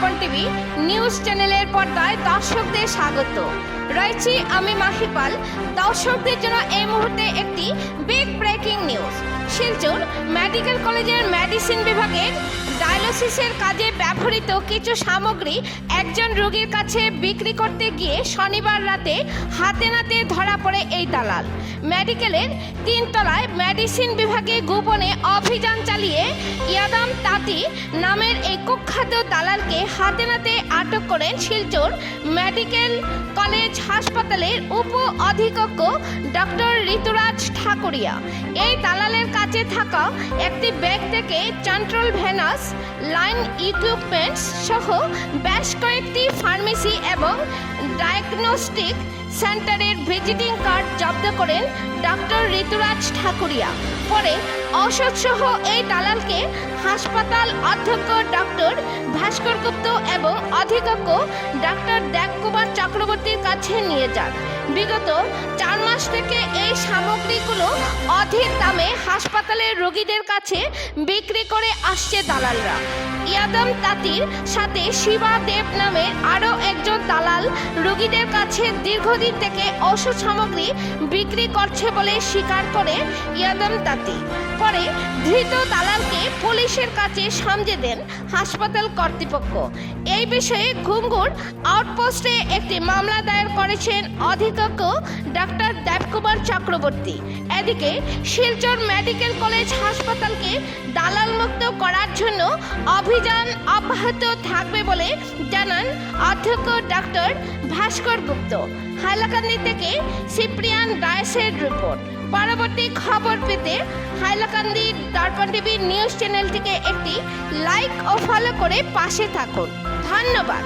দর্পণ TV news চ্যানেলের পর্দায় দর্শকদের স্বাগত। রয়েছি আমি মাহিপাল। দর্শকদের জন্য এই মুহূর্তে একটি big breaking news. Silchar medical কলেজের মেডিসিন বিভাগের ডায়ালিসিসের কাজে ব্যবহৃত কিছু সামগ্রী একজন রোগীর কাছে বিক্রি করতে গিয়ে শনিবার রাতে হাতে নাতে ধরা পড়ে এই দালাল। মেডিকেলের 3 তলায় মেডিসিন বিভাগে গোপনে অভিযান চালিয়ে ইয়াদাম তাঁতি নামের এই কুখ্যাত দালালকে হাতে নাতে আটক করেন শিলচর মেডিকেল কলেজ হাসপাতালের উপ অধীক্ষক ডক্টর ঋতুরাজ ঠাকুরিয়া। এই দালালের কাছে থাকা একটি ব্যাগ থেকে সেন্ট্রাল ভেনাস লাইন ইকুইপমেন্টস সহ বেশ কয়েকটি ফার্মেসি এবং ডায়াগনস্টিক সেন্টারের ভিজিটিং কার্ড জব্দ করেন ডক্টর ঋতুরাজ ঠাকুরিয়া। পরে ঔষধসহ এই দালালকে হাসপাতাল অধ্যক্ষ ডক্টর ভাস্কর গুপ্ত এবং অধীক্ষক ডক্টর দেবকুমার চক্রবর্তীর কাছে নিয়ে যান। বিগত 4 মাস থেকে এই সামগ্রীগুলো অধিক দামে হাসপাতালের রোগীদের কাছে বিক্রি করে আসছে দালালরা। ইয়াদাম তাঁতির সাথে শিবা দেব নামের আরও একজন দালাল রোগীদের কাছে দীর্ঘদিন থেকে ওষুধ সামগ্রী বিক্রি করছে বলে স্বীকার করে ইয়াদাম তাঁতি। পরে ধৃত দালালকে পুলিশের কাছে সামনে দেন হাসপাতাল কর্তৃপক্ষ। এই বিষয়ে ঘুঙ্গুর আউটপোস্টে একটি মামলা দায়ের করেছেন অধীক্ষক ডক্টর দেবকুমার চক্রবর্তী। এদিকে শিলচর মেডিকেল কলেজ হাসপাতালকে দালাল মুক্ত করার জন্য অভিযান অব্যাহত থাকবে বলে জানান অধ্যক্ষ ডক্টর ভাস্কর গুপ্ত। হাইলাকান্দি থেকে সিপ্রিয়ান ডায়েসের রিপোর্ট। পরবর্তী খবর পেতে হাইলাকান্দি দর্পণ টিভি নিউজ চ্যানেলটিকে একটি লাইক ও ফলো করে পাশে থাকুন। ধন্যবাদ।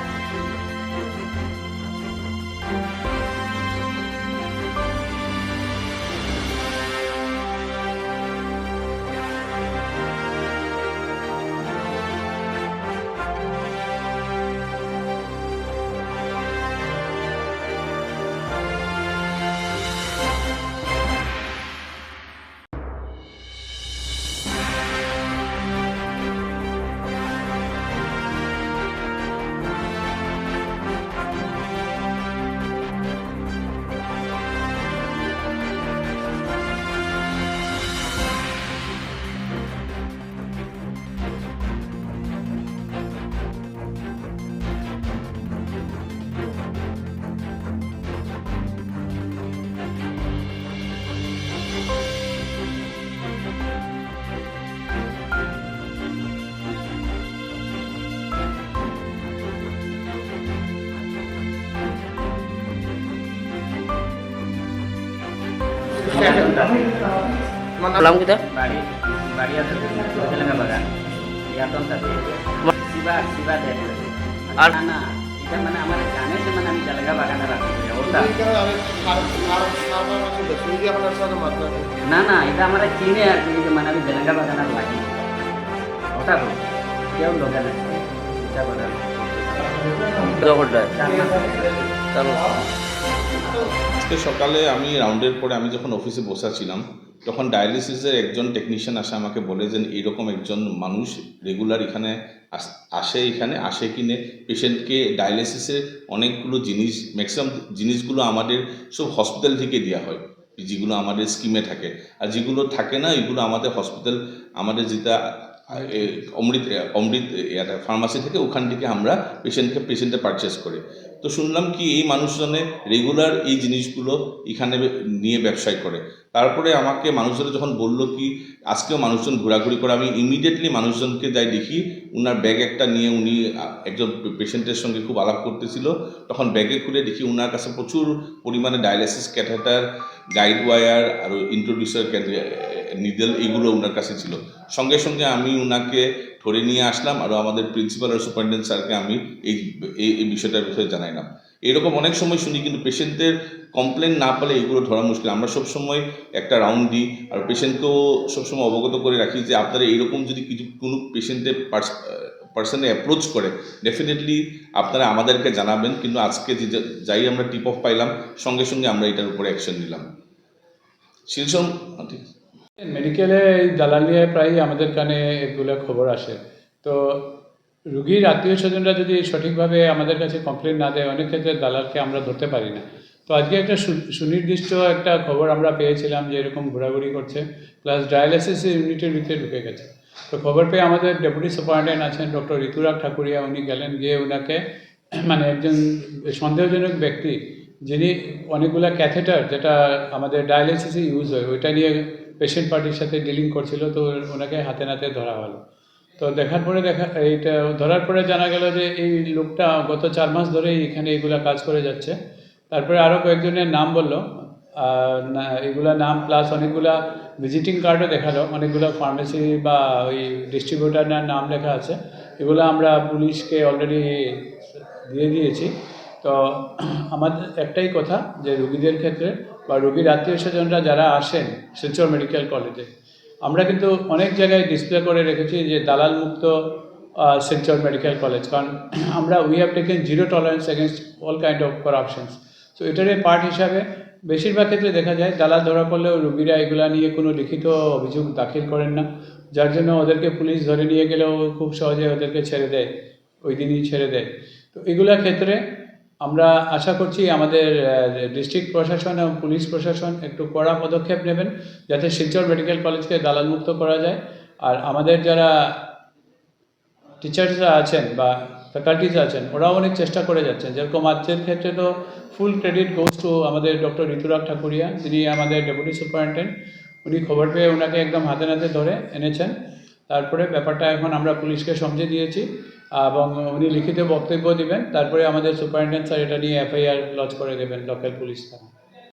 নাম kita বাড়ি আছে তেলেঙ্গা বাগান ইয়াতন তাতে শিবা দেব আর না এটা মানে আমার জানে যে মানে আমি তেলেঙ্গা বাগানে রাখি ওটা না এটা আমার চিনে আর কি যে মানে আমি তেলেঙ্গা বাগানে রাখি ওটা তো কেউ লোকে না এটা বাগান আজকে সকালে আমি রাউন্ডের পরে আমি যখন অফিসে বসাছিলাম তখন ডায়ালিসিসের একজন টেকনিশিয়ান আসে আমাকে বলে যে এইরকম একজন মানুষ রেগুলার এখানে আসে কিনে পেশেন্টকে ডায়ালিসিসের অনেকগুলো জিনিস ম্যাক্সিমাম জিনিসগুলো আমাদের সব হসপিটাল থেকে দেওয়া হয়, যেগুলো আমাদের স্কিমে থাকে, আর যেগুলো থাকে না এগুলো আমাদের হসপিটাল আমাদের যেটা অমৃত ফার্মাসি থেকে ওখান থেকে আমরা পেশেন্টে পারচেস করি। তো শুনলাম কি এই মানুষজনে রেগুলার এই জিনিসগুলো এখানে নিয়ে ব্যবসায় করে। তারপরে আমাকে মানুষজনে যখন বললো কি আজকেও মানুষজন ঘোরাঘুরি করে, আমি ইমিডিয়েটলি মানুষজনকে যাই দেখি উনার ব্যাগ একটা নিয়ে উনি একজন পেশেন্টের সঙ্গে খুব আলাপ করতেছিল। তখন ব্যাগে খুলে দেখি উনার কাছে প্রচুর পরিমাণে ডায়ালিসিস ক্যাথেটার, গাইড ওয়ার আর ইন্ট্রোডিউসার নিডেল এগুলো ওনার কাছে ছিল। সঙ্গে সঙ্গে আমি ওনাকে ধরে নিয়ে আসলাম আর আমাদের প্রিন্সিপাল আর সুপারিনটেন্ডেন্ট স্যারকে আমি এই বিষয়টার বিষয়ে জানাইলাম। এরকম অনেক সময় শুনি, কিন্তু পেশেন্টের কমপ্লেন না পেলে এগুলো ধরা মুশকিল। আমরা সবসময় একটা রাউন্ড দিই আর পেশেন্টকেও সবসময় অবগত করে রাখি যে আপনারা এইরকম যদি কোনো পেশেন্টের পার্সনে অ্যাপ্রোচ করে ডেফিনেটলি আপনারা আমাদেরকে জানাবেন। কিন্তু আজকে যাই আমরা টিপ অফ পাইলাম সঙ্গে সঙ্গে আমরা এটার উপরে অ্যাকশন নিলাম। শিলচর ঠিক মেডিকেলে দালালিয়ায় প্রায় আমাদের কানে এগুলো খবর আসে। তো রুগীর আত্মীয় স্বজনরা যদি সঠিকভাবে আমাদের কাছে কমপ্লেন না দেয়, অনেক ক্ষেত্রে দালালকে আমরা ধরতে পারি না। তো আজকে একটা সুনির্দিষ্ট একটা খবর আমরা পেয়েছিলাম যে এরকম ঘোরাঘুরি করছে, প্লাস ডায়ালিসিস ইউনিটের ভিতরে ঢুকে গেছে। তো খবর পেয়ে আমাদের ডেপুটি সুপারিনটেন্ডেন্ট আছেন ডক্টর ঋতুরাগ ঠাকুরিয়া, উনি গেলেন, গিয়ে ওনাকে মানে একজন সন্দেহজনক ব্যক্তি যিনি অনেকগুলা ক্যাথেটার যেটা আমাদের ডায়ালিসিসে ইউজ হয় ওইটা নিয়ে পেশেন্ট পার্টির সাথে ডিলিং করছিল, তো ওনাকে হাতে নাতে ধরা হলো। তো দেখার পরে এইটা ধরার পরে জানা গেল যে এই লোকটা গত 4 মাস ধরেই এখানে এইগুলা কাজ করে যাচ্ছে। তারপরে আরও কয়েকজনের নাম বললো, না এগুলা নাম প্লাস অনেকগুলা ভিজিটিং কার্ডও দেখালো, অনেকগুলো ফার্মেসি বা ওই ডিস্ট্রিবিউটারের নাম লেখা আছে। এগুলো আমরা পুলিশকে অলরেডি দিয়ে দিয়েছি। তো আমাদের একটাই কথা যে রুগীদের ক্ষেত্রে বা রুগীর আত্মীয় স্বজনরা যারা আসেন শিলচর মেডিকেল কলেজে, আমরা কিন্তু অনেক জায়গায় ডিসপ্লে করে রেখেছি যে দালাল মুক্ত শিলচর মেডিকেল কলেজ, কারণ আমরা we have taken zero tolerance against all kind of corruptions. So এটারই পার্ট হিসাবে বেশিরভাগ ক্ষেত্রে দেখা যায় দালাল ধরা পড়লেও রুগীরা এগুলা নিয়ে কোনো লিখিত অভিযোগ দাখিল করেন না, যার জন্য ওদেরকে পুলিশ ধরে নিয়ে গেলেও খুব সহজে ওদেরকে ছেড়ে দেয়, ওই দিনই ছেড়ে দেয়। তো এগুলোর ক্ষেত্রে আমরা আশা করছি আমাদের ডিস্ট্রিক্ট প্রশাসন এবং পুলিশ প্রশাসন একটু কড়া পদক্ষেপ নেবেন যাতে শিলচর মেডিকেল কলেজকে দালালমুক্ত করা যায়। আর আমাদের যারা টিচার্সরা আছেন বা ফ্যাকাল্টিজ আছেন ওরাও অনেক চেষ্টা করে যাচ্ছেন, যেরকম আজকের ক্ষেত্রে তো ফুল ক্রেডিট গোজ টু আমাদের ডক্টর ঋতুরাগ ঠাকুরিয়া, যিনি আমাদের ডেপুটি সুপারিনটেন্ডেন্ট। উনি খবর পেয়ে ওনাকে একদম হাতে নাতে ধরে এনেছেন। তারপরে ব্যাপারটা এখন আমরা পুলিশকে সমঝে দিয়েছি এবং উনি লিখিত বক্তব্য দিবেন, তারপরে আমাদের সুপারিনটেন্ডেন্ট স্যার এটা নিয়ে এফআইআর লজ করে দেবেন লোকাল পুলিশ থানা।